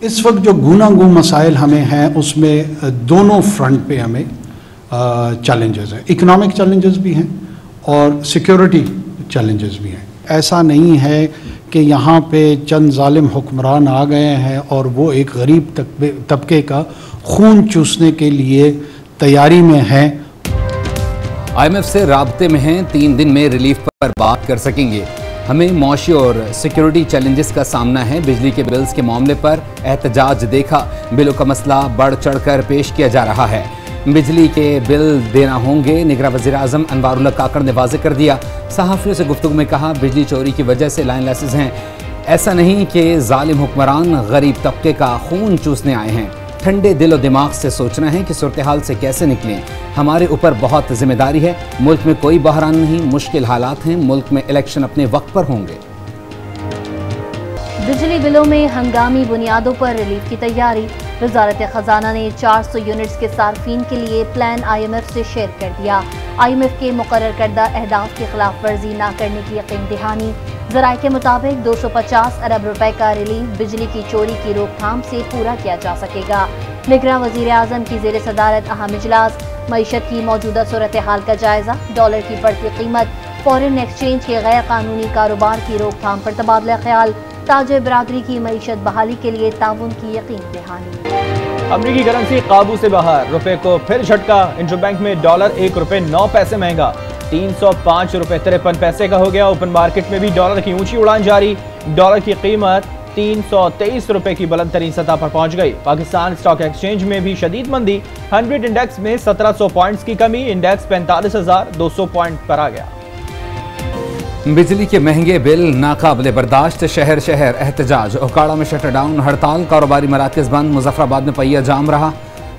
इस वक्त जो गूनागूं मसाइल हमें हैं उसमें दोनों फ्रंट पे हमें चैलेंजेस हैं। इकोनॉमिक चैलेंजेस भी हैं और सिक्योरिटी चैलेंजेस भी हैं। ऐसा नहीं है कि यहाँ पे चंद जालिम हुक्मरान आ गए हैं और वो एक गरीब तबके का खून चूसने के लिए तैयारी में हैं। IMF से राब्ते में हैं, 3 दिन में रिलीफ पर बात कर सकेंगे। हमें मौशी और सिक्योरिटी चैलेंजेस का सामना है। बिजली के बिल्स के मामले पर एहतजाज देखा। बिलों का मसला बढ़ चढ़कर पेश किया जा रहा है। बिजली के बिल देना होंगे, निगरां वज़ीर आज़म अनवारुल्लाह काकड़ ने वाज़ेह कर दिया। सहाफ़ियों से गुफ्तगू में कहा, बिजली चोरी की वजह से लाइन लॉसेस हैं। ऐसा नहीं कि जालिम हुक्मरान गरीब तबके का खून चूसने आए हैं। ठंडे दिल और दिमाग से सोचना है कि सूरत हाल से कैसे निकलें। हमारे ऊपर बहुत जिम्मेदारी है। मुल्क में कोई बहरान नहीं, मुश्किल हालात हैं। मुल्क में इलेक्शन अपने वक्त पर होंगे। बिजली बिलों में हंगामी बुनियादों पर रिलीफ की तैयारी। वजारत खजाना ने 400 यूनिट्स के सार्फिन के लिए प्लान IMF से शेयर कर दिया। IMF के मुकर्रर करदा अहदाफ की खिलाफ वर्जी न करने की यकीन दहानी। ज़राए के मुताबिक 250 अरब रुपए का रिलीफ बिजली की चोरी की रोकथाम से पूरा किया जा सकेगा। निगरां वज़ीर आज़म की ज़ेर सदारत अहम इजलास। मईशत की मौजूदा सूरत हाल का जायजा। डॉलर की बढ़ती कीमत, फॉरेन एक्सचेंज के गैर कानूनी कारोबार की रोकथाम पर तबादला ख्याल। ताजिर बरादरी की मईशत बहाली के लिए ताउन की यकीन दहानी। अमरीकी करेंसी काबू से बाहर, रुपए को फिर झटका। इंटरबैंक में डॉलर 1 रुपए 9 पैसे महंगा, 305 रुपए 53 पैसे का हो गया। ओपन मार्केट में भी डॉलर की ऊंची उड़ान जारी। डॉलर की कीमत 323 रुपए की बुलंद तरीन सतह पर पहुंच गई। पाकिस्तान स्टॉक एक्सचेंज में भी शदीद मंदी। 100 इंडेक्स में 1700 पॉइंट्स की कमी। इंडेक्स 45,200 पॉइंट पर आ गया। बिजली के महंगे बिल नाकाबिले बर्दाश्त। शहर शहर एहतजाज। ओकाड़ा में शटर डाउन, हड़ताल, कारोबारी मराकज़ बंद। मुजफ्फराबाद में पहिया जाम रहा।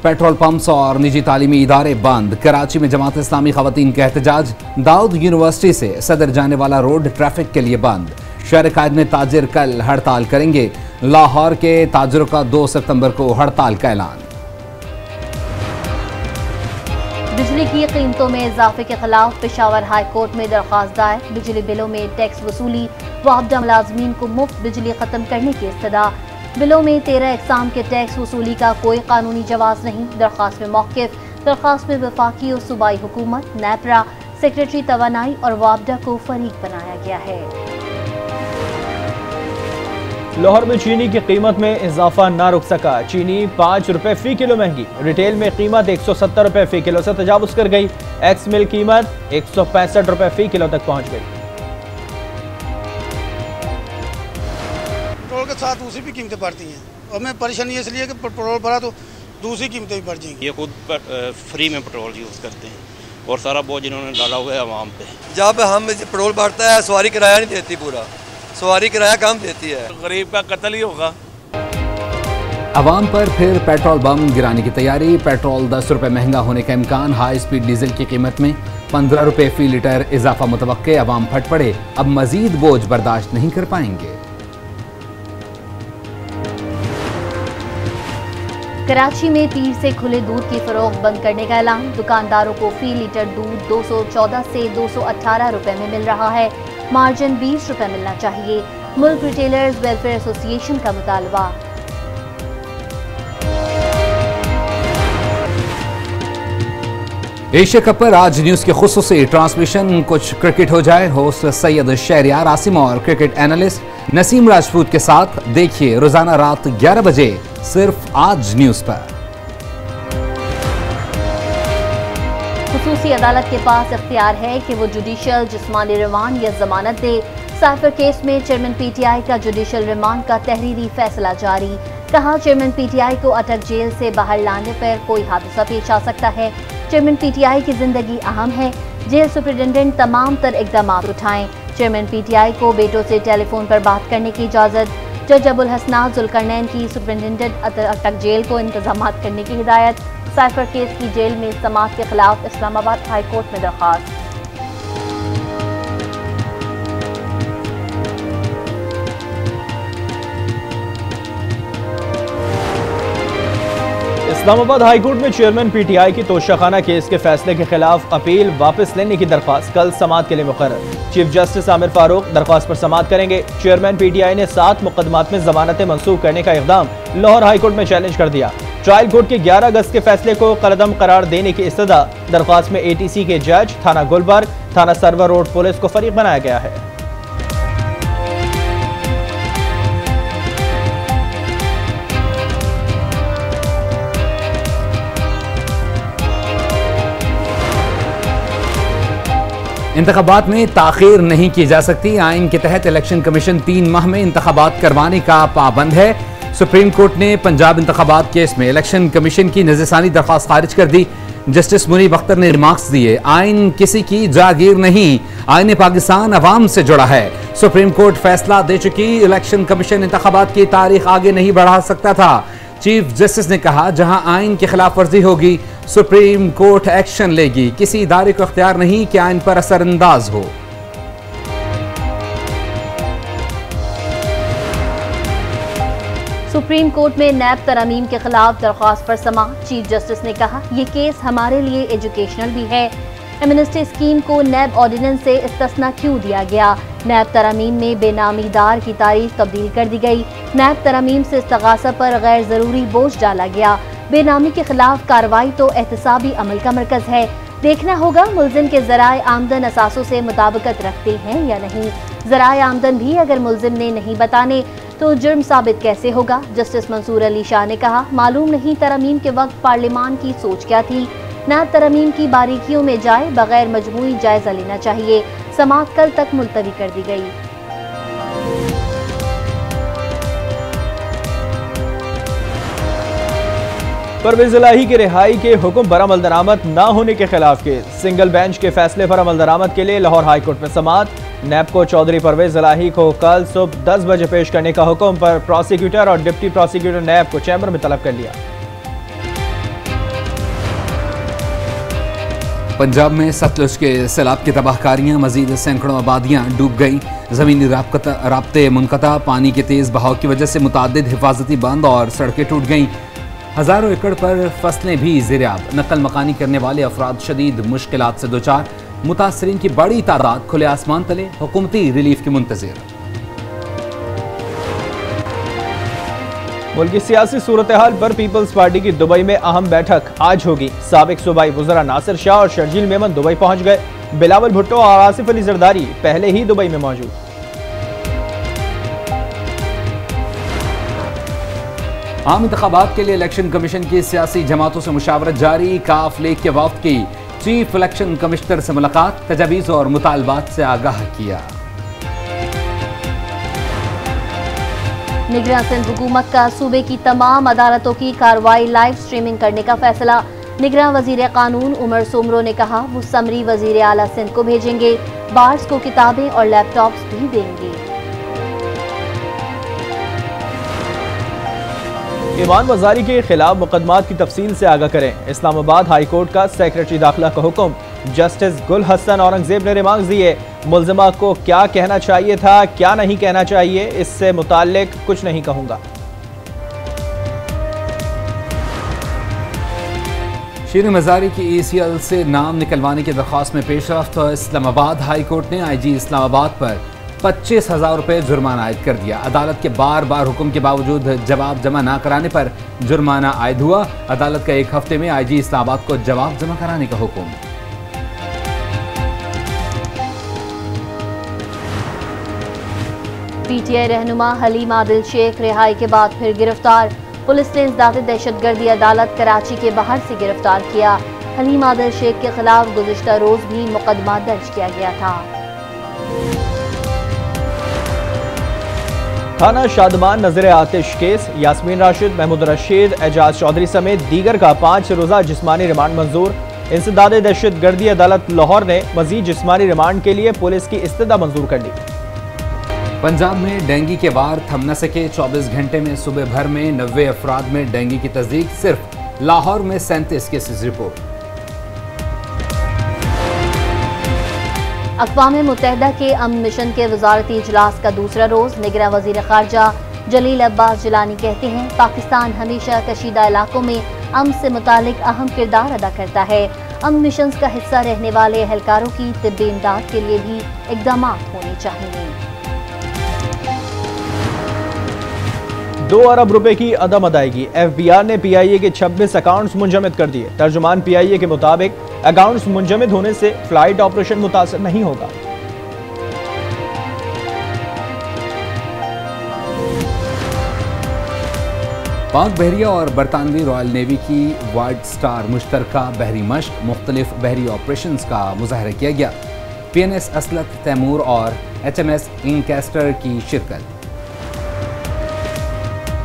पेट्रोल पंप्स और निजी तालीमी इदारे बंद। कराची में जमात इस्लामी खवातीन का एहतजाज। दाऊद यूनिवर्सिटी से सदर जाने वाला रोड ट्रैफिक के लिए बंद। शहर कायद में ताजिर कल हड़ताल करेंगे। लाहौर के ताजिरों का 2 सितंबर को हड़ताल का ऐलान। बिजली की कीमतों में इजाफे के खिलाफ पेशावर हाई कोर्ट में दरख्वास्त दायर। बिजली बिलों में टैक्स वसूली, मुआवजा मुलाजमीन को मुफ्त बिजली खत्म करने की इस्तदा। बिलों में 13 अक़साम के टैक्स वसूली का कोई कानूनी जवाज नहीं। दरख्वास्त में मौक़िफ़। दरख्वास्त में वफाकी और सूबाई हुकूमत, नेपरा, सेक्रेटरी तवानाई और वापडा को फरीक बनाया गया है। लाहौर में चीनी की कीमत में इजाफा ना रुक सका। चीनी 5 रुपए फी किलो महंगी। रिटेल में कीमत 170 रुपए फी किलो से तजावुज कर गई। एक्स मिल कीमत 165 रुपए फी किलो तक पहुंच गई। पेट्रोल के साथ दूसरी भी कीमतें बढ़ती हैं और मैं परेशानी इसलिए कि पेट्रोल भरा तो दूसरी कीमतें भी बढ़ जाएंगी। ये खुद फ्री में पेट्रोल यूज़ करते हैं और सारा बोझ इन्होंने डाला हुआ है आवाम पे। जब हम पेट्रोल बढ़ता है सवारी किराया नहीं देती, पूरा सवारी किराया कम देती है। गरीब का कत्ल ही होगा। अवाम पर फिर पेट्रोल बम गिराने की तैयारी। पेट्रोल 10 रुपए महंगा होने का इम्कान। हाई स्पीड डीजल की कीमत में 15 रुपए फी लीटर इजाफा मुतवक्के। अवाम फट पड़े, अब मजीद बोझ बर्दाश्त नहीं कर पाएंगे। कराची में पीर से खुले दूध की फरोख्त बंद करने का ऐलान। दुकानदारों को फी लीटर दूध 214 से 218 रुपए में मिल रहा है। मार्जिन 20 रुपए मिलना चाहिए। मुल्क रिटेलर्स वेलफेयर एसोसिएशन का मुतालबा। एशिया कप पर आज न्यूज की खुसूसी ट्रांसमिशन। कुछ क्रिकेट हो जाए। होस्ट सैयद शहरियार आसिम और क्रिकेट एनालिस्ट नसीम राजपूत के साथ देखिए रोजाना रात 11 बजे सिर्फ आज न्यूज पर। खुसूसी अदालत के पास इख्तियार है कि वो जुडिशल जिस्मानी रिमांड या जमानत दे। साइफर केस में चेयरमैन PTI का जुडिशल रिमांड का तहरीरी फैसला जारी। कहा, चेयरमैन PTI को अटक जेल से बाहर लाने पर कोई हादसा पेश आ सकता है। चेयरमैन PTI की जिंदगी अहम है। जेल सुपरिटेंडेंट तमाम तर इकदाम उठाएं। चेयरमैन PTI को बेटों से टेलीफोन पर बात करने की इजाज़त। जज अबुल हसनात जुल्करनैन की सुपरिटेंडेंट अटक जेल को इंतजाम करने की हिदायत। साइफर केस की जेल में समाअत के खिलाफ इस्लामाबाद हाई कोर्ट में दरख्वास्त। इस्लामाबाद हाईकोर्ट में चेयरमैन पीटीआई की तोशाखाना केस के फैसले के खिलाफ अपील वापस लेने की दरख्वास्त कल समाअत के लिए मुकर्रर। चीफ जस्टिस आमिर फारूक दरख्वास्त पर समाअत करेंगे। चेयरमैन पीटीआई ने 7 मुकदमात में जमानतें मंसूख करने का इक़दाम लाहौर हाईकोर्ट में चैलेंज कर दिया। ट्रायल कोर्ट के 11 अगस्त के फैसले को कलअदम करार देने की इस्तदा। दरख्वास्त में एटीसी के जज, थाना गुलबर्ग, थाना सर्वर रोड पुलिस को फरीक बनाया गया है। इंतखाबात में ताखीर नहीं की जा सकती। आइन के तहत इलेक्शन कमीशन 3 माह में इंतखाबात करवाने का पाबंद है। सुप्रीम कोर्ट ने पंजाब इंतखाबात केस में इलेक्शन कमीशन की नज़रसानी दरख्वास्त खारिज कर दी। जस्टिस मुनीब अख्तर ने रिमार्क्स दिए, आइन किसी की जागीर नहीं, आइन पाकिस्तान अवाम से जुड़ा है। सुप्रीम कोर्ट फैसला दे चुकी, इलेक्शन कमीशन इंतखाबात की तारीख आगे नहीं बढ़ा सकता था। चीफ जस्टिस ने कहा, जहां आइन की खिलाफ वर्जी होगी सुप्रीम कोर्ट एक्शन लेगी। किसी इदारे को अख्तियार नहीं कि आइन पर असरअंदाज हो। सुप्रीम कोर्ट में नैब तरमीम के खिलाफ दरख्वास्त पर समाअत। चीफ जस्टिस ने कहा, ये केस हमारे लिए एजुकेशनल भी है। एमनेस्टी स्कीम को नैब ऑर्डिनेंस से इस्तिस्ना क्यों दिया गया? नैब तरमीम में बेनामीदार की तारीख तब्दील कर दी गई। नैब तरमीम से इस्तगासा पर गैर जरूरी बोझ डाला गया। बेनामी के खिलाफ कार्रवाई तो एहतसाबी अमल का मरकज है। देखना होगा मुल्जिम के ज़राए आमदन असासों से मुताबिकत रखते हैं या नहीं। ज़राए आमदन भी अगर मुल्जिम ने नहीं बताने तो जुर्म साबित कैसे होगा? जस्टिस मंसूर अली शाह ने कहा, मालूम नहीं तरमीम के वक्त पार्लियामान की सोच क्या थी। नैब तरमीम की बारीकियों में जाए बगैर मजमूई जायजा लेना चाहिए। समाअत कल तक मुलतवी कर दी गई। परवेज इलाही की रिहाई के हुक्म पर अमल दरामद न होने के खिलाफ केस। सिंगल बेंच के फैसले पर अमल दरामद के लिए लाहौर हाईकोर्ट में समाअत। नैब को चौधरी परवेज इलाही को कल सुबह 10 बजे पेश करने का हुक्म पर प्रोसिक्यूटर और डिप्टी प्रोसिक्यूटर नैब को चैम्बर में तलब कर लिया। पंजाब में सतलुज के सैलाब की तबाहकारियां, मजीद सैकड़ों आबादियां डूब गईं। जमीनी राब्ते मुनक़ता, पानी के तेज बहाव की वजह से मुतादिद हिफाजती बंद और सड़कें टूट गईं। हजारों एकड़ पर फसलें भी ज़ेर-ए-आब। नकल मकानी करने वाले अफराद शदीद मुश्किलात से दोचार। मुतासरीन की बड़ी तादाद खुले आसमान तले हुकूमती रिलीफ की मुंतज़िर। मुल्क की सियासी सूरत हाल पर पीपल्स पार्टी की दुबई में अहम बैठक आज होगी। साबिक सूबाई वज़रा नासिर शाह और शर्जील मेमन दुबई पहुंच गए। बिलावल भुट्टो और आसिफ अली जरदारी पहले ही दुबई में मौजूद। आम इंतखाबात के लिए इलेक्शन कमीशन की सियासी जमातों से मुशावरत जारी। काफ लीग के वफ्द की चीफ इलेक्शन कमिश्नर से मुलाकात, तजावीज़ और मुतालबात से आगाह किया। निगरान सिंध हुकूमत का सूबे की तमाम अदालतों की कार्रवाई लाइव स्ट्रीमिंग करने का फैसला। निगरान वजीर कानून उमर सोमरो ने कहा, वो समरी वजीर आला सिंध को भेजेंगे। बार्स को किताबें और लैपटॉप्स भी देंगे। ईमान बाजारी के खिलाफ मुकदमात की तफसील से आगाह करें। इस्लामाबाद हाई कोर्ट का सेक्रेटरी दाखिला का हुक्म। जस्टिस गुल हसन औरंगजेब ने रिमार्क्स दिए, मुल्जिमा को क्या कहना चाहिए था, क्या नहीं कहना चाहिए, इससे मुताल्लिक कुछ नहीं कहूंगा। शीर मजारी की ECL से नाम निकलवाने की दरख्वास्त में पेशरफ्त। इस्लामाबाद हाई कोर्ट ने IG इस्लामाबाद पर 25,000 रुपये जुर्माना आयद कर दिया। अदालत के बार बार हुक्म के बावजूद जवाब जमा ना कराने पर जुर्माना आयद हुआ। अदालत का 1 हफ्ते में IG इस्लामाबाद को जवाब जमा कराने का हुक्म। PTI रहनुमा हलीम आदिल शेख रिहाई के बाद फिर गिरफ्तार। पुलिस ने इंसदाद दहशतगर्दी अदालत कराची के बाहर से गिरफ्तार किया। हलीम आदिल शेख के खिलाफ गुज़िश्ता रोज भी मुकदमा दर्ज किया गया था। थाना शादमान नजर आतिश केस। यास्मीन राशिद, महमूद रशीद, एजाज चौधरी समेत दीगर का 5 रोज़ा जिस्मानी रिमांड मंजूर। इंसदाद दहशतगर्दी अदालत लाहौर ने मजीद जिस्मानी रिमांड के लिए पुलिस की इस्तदा मंजूर कर ली। पंजाब में डेंगू के वार थम न सके। 24 घंटे में सूबे भर में 90 अफराद में डेंगू की तस्दीक। सिर्फ लाहौर में 37 केसेस रिपोर्ट। अक़वाम मुत्तहिदा के अमन मिशन के वज़ारती इजलास का दूसरा रोज़। निगरान वज़ीर ख़ारजा जलील अब्बास जिलानी कहते हैं, पाकिस्तान हमेशा कशीदा इलाकों में अमन से मुतालिक अहम किरदार अदा करता है। अमन मिशन का हिस्सा रहने वाले एहलकारों की तिब्बी इमदाद के लिए भी इक़दाम होने चाहिए। 2 अरब रुपए की अदम अदायगी। FBI ने PIA के 26 अकाउंट्स मुंजमद कर दिए। तर्जुमान PIA के मुताबिक अकाउंट्स मुंजमद होने से फ्लाइट ऑपरेशन मुतासर नहीं होगा। पाक बहरिया और बरतानवी रॉयल नेवी की वाइट स्टार मुश्तरका बहरी मश्क मुख्तलिफ बहरी ऑपरेशंस का मुजाहरा किया गया। PNS असलत तैमूर और HMS इंकेस्टर की शिरकत।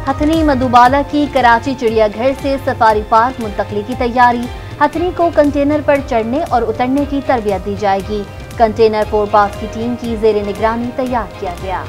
हथनी मधुबाला की कराची चिड़ियाघर से सफारी पार्क मुंतकली की तैयारी। हथनी को कंटेनर पर चढ़ने और उतरने की तरबियत दी जाएगी। कंटेनर फोरपास की टीम की जेर निगरानी तैयार किया गया।